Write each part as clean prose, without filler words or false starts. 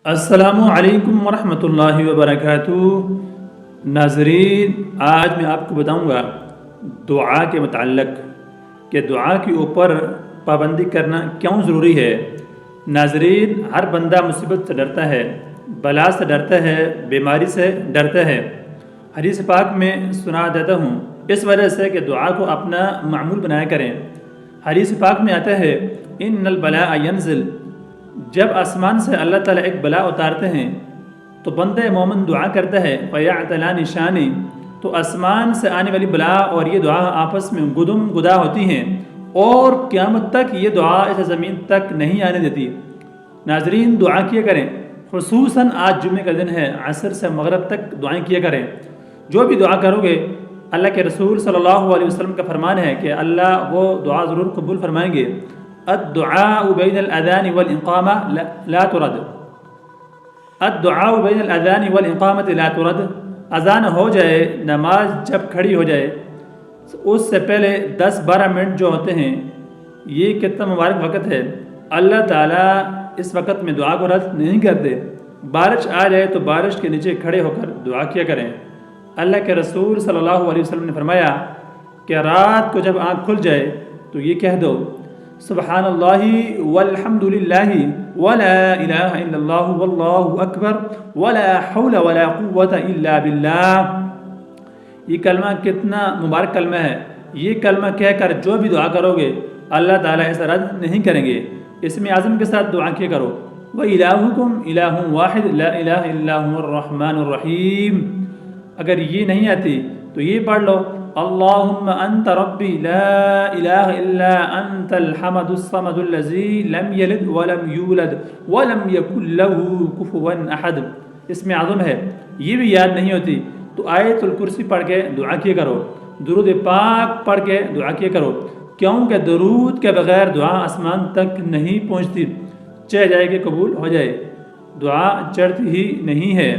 السلام علیکم ورحمۃ اللہ وبرکاتہ۔ ناظرین، آج میں آپ کو بتاؤں گا دعا کے متعلق کہ دعا کے اوپر پابندی کرنا کیوں ضروری ہے۔ ناظرین، ہر بندہ مصیبت سے ڈرتا ہے، بلا سے ڈرتا ہے، بیماری سے ڈرتا ہے۔ حدیث پاک میں سنا دیتا ہوں اس وجہ سے کہ دعا کو اپنا معمول بنایا کریں۔ حدیث پاک میں آتا ہے ان البلاء ینزل، جب آسمان سے اللہ تعالیٰ ایک بلا اتارتے ہیں تو بندہ مومن دعا کرتا ہے فَيَعْتَلَانِ شَانِ، تو آسمان سے آنے والی بلا اور یہ دعا آپس میں گدم گدا ہوتی ہیں اور قیامت تک یہ دعا اس زمین تک نہیں آنے دیتی۔ ناظرین، دعا کیا کریں، خصوصاً آج جمعے کا دن ہے، عصر سے مغرب تک دعائیں کیا کریں۔ جو بھی دعا کرو گے، اللہ کے رسول صلی اللہ علیہ وسلم کا فرمان ہے کہ اللہ وہ دعا ضرور قبول فرمائیں گے۔ الدعاء بین الاذان والاقامہ لا ترد، الدعاء بین الاذان والاقامۃ لا ترد، اذان ہو جائے، نماز جب کھڑی ہو جائے اس سے پہلے 10-12 منٹ جو ہوتے ہیں، یہ کتنا مبارک وقت ہے۔ اللہ تعالیٰ اس وقت میں دعا کو رد نہیں کرتے۔ بارش آ جائے تو بارش کے نیچے کھڑے ہو کر دعا کیا کریں۔ اللہ کے رسول صلی اللہ علیہ وسلم نے فرمایا کہ رات کو جب آنکھ کھل جائے تو یہ کہہ دو سبحان اللہ والحمد للہ ولا الہ الا اللہ واللہ اکبر ولا حول ولا قوة الا باللہ۔ یہ کلمہ کتنا مبارک کلمہ ہے۔ یہ کلمہ کہہ کر جو بھی دعا کرو گے اللہ تعالیٰ اسے رد نہیں کریں گے۔ اسم اعظم کے ساتھ دعا کیا کرو وَإِلَٰهُكُمْ إِلَٰهٌ وَاحِدٌ لَا إِلَٰهَ إِلَّا هُوَ الرَّحْمَٰنُ الرَّحِيمُ۔ اگر یہ نہیں آتی تو یہ پڑھ لو اللہم انت ربی لا الہ الا انت الحمد الصمد الذی لم یلد ولم یولد ولم یکن له کفوا احد۔ اس میں اعظم ہے، یہ بھی یاد نہیں ہوتی تو آیت الکرسی پڑھ کے دعا کیا کرو، درود پاک پڑھ کے دعا کیا کرو، کیونکہ درود کے بغیر دعا آسمان تک نہیں پہنچتی، چہ جائے کہ قبول ہو جائے، دعا چڑھتی ہی نہیں ہے۔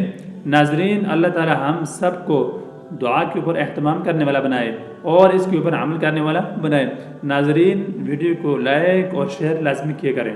ناظرین، اللہ تعالی ہم سب کو دعا کے اوپر اہتمام کرنے والا بنائے اور اس کے اوپر عمل کرنے والا بنائے۔ ناظرین، ویڈیو کو لائک اور شیئر لازمی کیا کریں۔